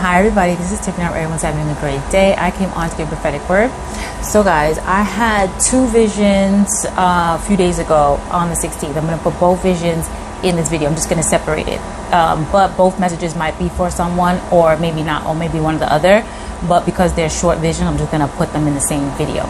Hi everybody, this is Tiffany. Everyone's having a great day. I came on to give a prophetic word. So guys, I had two visions a few days ago on the 16th. I'm going to put both visions in this video. I'm just going to separate it. But both messages might be for someone or maybe not, or maybe one or the other. But because they're short vision, I'm just going to put them in the same video.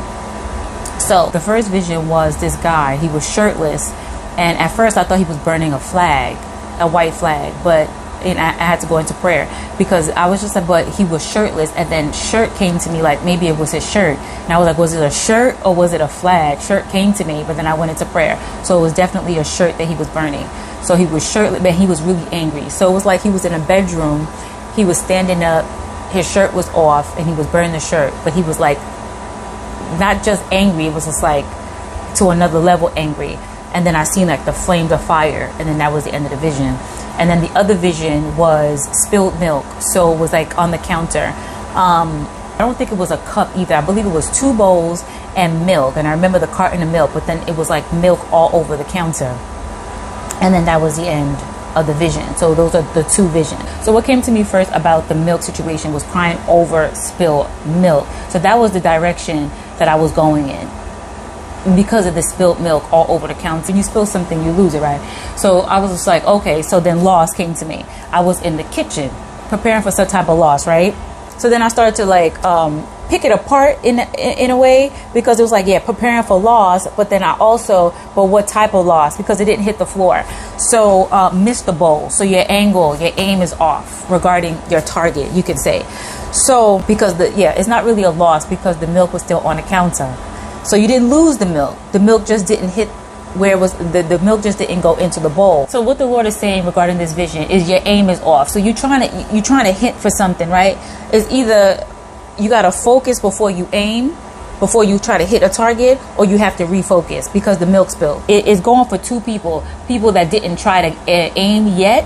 So the first vision was this guy. He was shirtless. And at first I thought he was burning a flag, a white flag. But I had to go into prayer because I was just like, but he was shirtless, and then shirt came to me like maybe it was his shirt, and I was like, was it a shirt or was it a flag? Shirt came to me, but then I went into prayer, so it was definitely a shirt that he was burning. So he was shirtless, but he was really angry. So it was like he was in a bedroom, he was standing up, his shirt was off, and he was burning the shirt, but he was like not just angry, it was just like to another level angry. And then I seen like the flames of fire, and then that was the end of the vision. And then the other vision was spilled milk. So it was like on the counter. I don't think it was a cup either. I believe it was 2 bowls and milk. And I remember the carton of milk, but then it was like milk all over the counter. And then that was the end of the vision. So those are the two visions. So what came to me first about the milk situation was crying over spilled milk. So that was the direction that I was going in. Because of the spilled milk all over the counter. When you spill something, you lose it, right? So I was just like, okay. So then loss came to me. I was in the kitchen preparing for some type of loss, right? So then I started to like pick it apart in a way, because it was like, yeah, preparing for loss, but then but what type of loss? Because it didn't hit the floor. So missed the bowl. So your aim is off regarding your target, you could say. So because it's not really a loss because the milk was still on the counter. So you didn't lose the milk. The milk just didn't hit where it was. The milk just didn't go into the bowl. So what the Lord is saying regarding this vision is your aim is off. So you're trying to hit for something, right? It's either you got to focus before you aim, before you try to hit a target, or you have to refocus because the milk spilled. It's going for two people that didn't try to aim yet.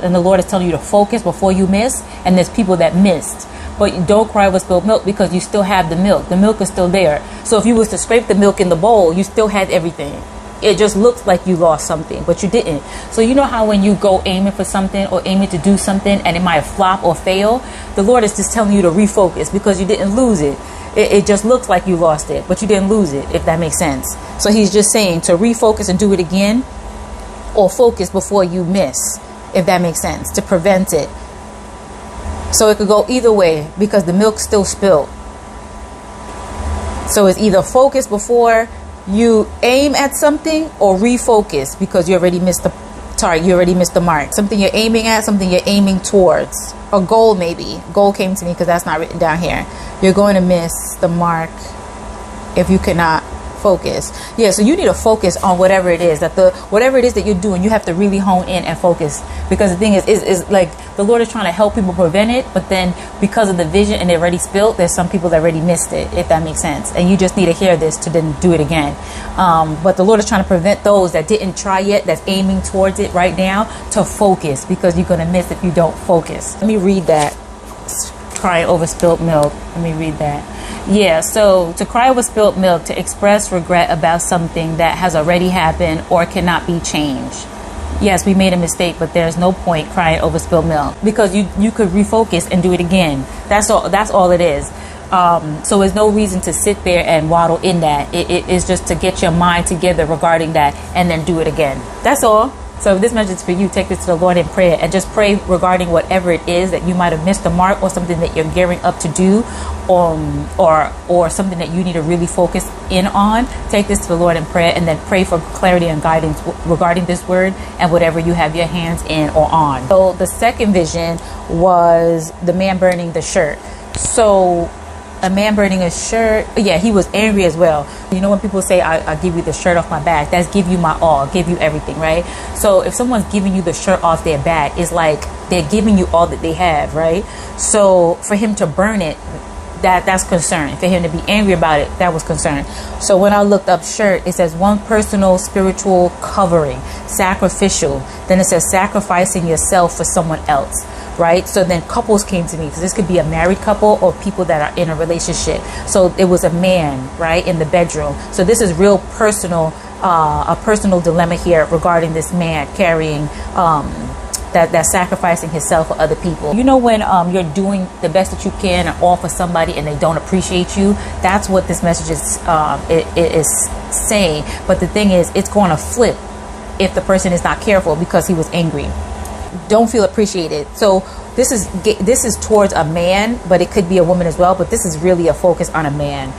And the Lord is telling you to focus before you miss. And there's people that missed. But don't cry over spilled milk because you still have the milk. The milk is still there. So if you was to scrape the milk in the bowl, you still had everything. It just looks like you lost something, but you didn't. So you know how when you go aiming for something or aiming to do something and it might flop or fail, the Lord is just telling you to refocus because you didn't lose it. It just looks like you lost it, but you didn't lose it, if that makes sense. So he's just saying to refocus and do it again, or focus before you miss, if that makes sense, to prevent it. So it could go either way because the milk still spilled. So it's either focus before you aim at something or refocus because you already missed the target. You already missed the mark. Something you're aiming at, something you're aiming towards. A goal maybe. Goal came to me because that's not written down here. You're going to miss the mark if you cannot focus. Yeah, so you need to focus on whatever it is that you're doing. You have to really hone in and focus, because the thing is like the Lord is trying to help people prevent it, but then because of the vision and it already spilled, there's some people that already missed it, if that makes sense. And you just need to hear this to then do it again. But the Lord is trying to prevent those that didn't try yet, that's aiming towards it right now, to focus, because you're going to miss if you don't focus. Let me read that. Crying over spilled milk. Let me read that. Yeah, so to cry over spilled milk, to express regret about something that has already happened or cannot be changed. Yes, we made a mistake, but there's no point crying over spilled milk because you could refocus and do it again. That's all it is. So there's no reason to sit there and waddle in that. It is just to get your mind together regarding that and then do it again. That's all. So if this message is for you, take this to the Lord in prayer and just pray regarding whatever it is that you might have missed the mark, or something that you're gearing up to do, or something that you need to really focus in on. Take this to the Lord in prayer and then pray for clarity and guidance regarding this word and whatever you have your hands in or on. So the second vision was the man burning the shirt. So a man burning a shirt, yeah, he was angry as well. You know when people say I give you the shirt off my back, that's give you my all, give you everything, right? So if someone's giving you the shirt off their back, it's like they're giving you all that they have, right? So for him to burn it, that's concern. For him to be angry about it, that was concern. So when I looked up shirt, it says one personal spiritual covering, sacrificial. Then it says sacrificing yourself for someone else. Right? So then couples came to me, because this could be a married couple or people that are in a relationship. So it was a man, right, in the bedroom. So this is real personal, a personal dilemma here regarding this man carrying that's sacrificing himself for other people. You know, when you're doing the best that you can and all for somebody and they don't appreciate you, that's what this message is is saying. But the thing is, it's going to flip if the person is not careful because he was angry. Don't feel appreciated. So this is towards a man, but it could be a woman as well. But this is really a focus on a man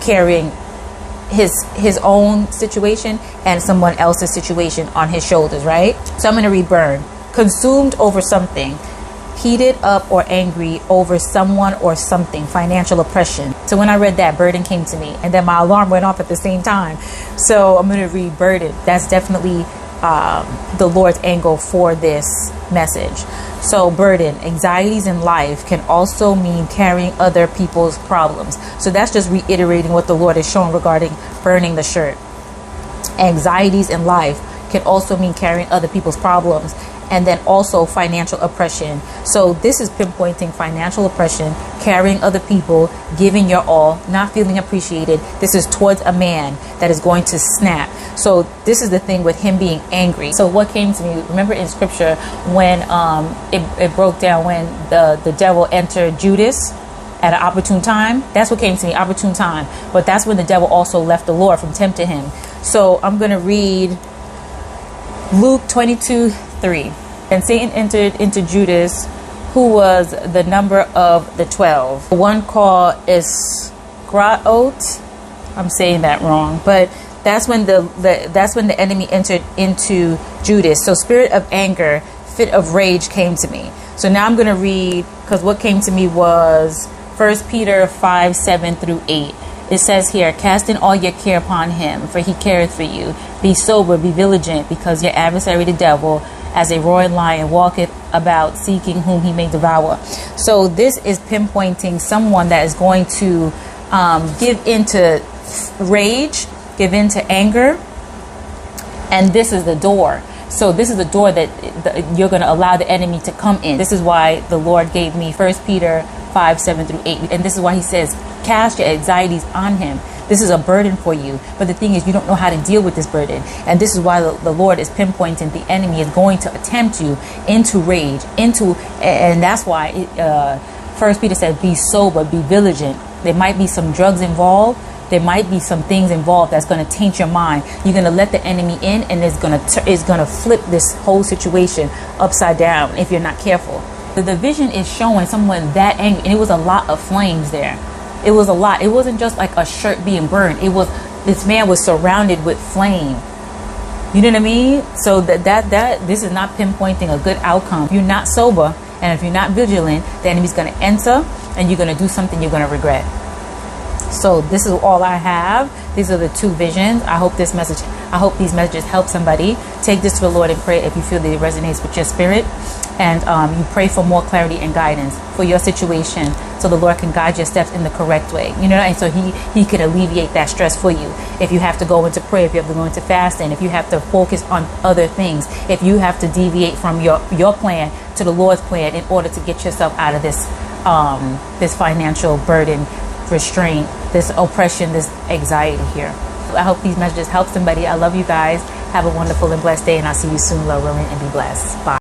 carrying his own situation and someone else's situation on his shoulders, right? So I'm going to read burn. Consumed over something, heated up or angry over someone or something, financial oppression. So when I read that, burden came to me, and then my alarm went off at the same time. So I'm going to read burden. That's definitely the Lord's angle for this message. So burden, anxieties in life can also mean carrying other people's problems. So that's just reiterating what the Lord is showing regarding burning the shirt. Anxieties in life can also mean carrying other people's problems, and then also financial oppression. So this is pinpointing financial oppression, carrying other people, giving your all, not feeling appreciated. This is towards a man that is going to snap. So this is the thing with him being angry. So what came to me, remember in scripture when it broke down when the devil entered Judas at an opportune time? That's what came to me, opportune time. But that's when the devil also left the Lord from tempting him. So I'm going to read Luke 22:3. And Satan entered into Judas, who was the number of the 12. One called Iscariot. I'm saying that wrong, but that's when the enemy entered into Judas. So spirit of anger, fit of rage came to me. So now I'm going to read, because what came to me was 1 Peter 5:7-8. It says here, casting all your care upon him, for he careth for you. Be sober, be vigilant, because your adversary the devil, as a roaring lion, walketh about seeking whom he may devour. So this is pinpointing someone that is going to give into rage, give into anger, and this is the door. So this is the door that you're going to allow the enemy to come in. This is why the Lord gave me 1 Peter 5:7-8. And this is why he says, cast your anxieties on him. This is a burden for you. But the thing is, you don't know how to deal with this burden. And this is why the Lord is pinpointing the enemy is going to attempt you into rage, and that's why 1 Peter said, be sober, be vigilant. There might be some drugs involved. There might be some things involved that's going to taint your mind. You're going to let the enemy in, and it's going to flip this whole situation upside down if you're not careful. The vision is showing someone that angry, and it was a lot of flames there. It was a lot. It wasn't just like a shirt being burned. It was, this man was surrounded with flame. You know what I mean? So that this is not pinpointing a good outcome. If you're not sober, and if you're not vigilant, the enemy's going to enter, and you're going to do something you're going to regret. So this is all I have. These are the two visions. I hope these messages help somebody. Take this to the Lord and pray if you feel that it resonates with your spirit. And you pray for more clarity and guidance for your situation, so the Lord can guide your steps in the correct way. You know, and so he can alleviate that stress for you. If you have to go into prayer, if you have to go into fasting, if you have to focus on other things, if you have to deviate from your plan to the Lord's plan in order to get yourself out of this this financial burden, restraint, this oppression, this anxiety here. I hope these messages help somebody. I love you guys. Have a wonderful and blessed day, and I'll see you soon, Lord willing, and be blessed. Bye.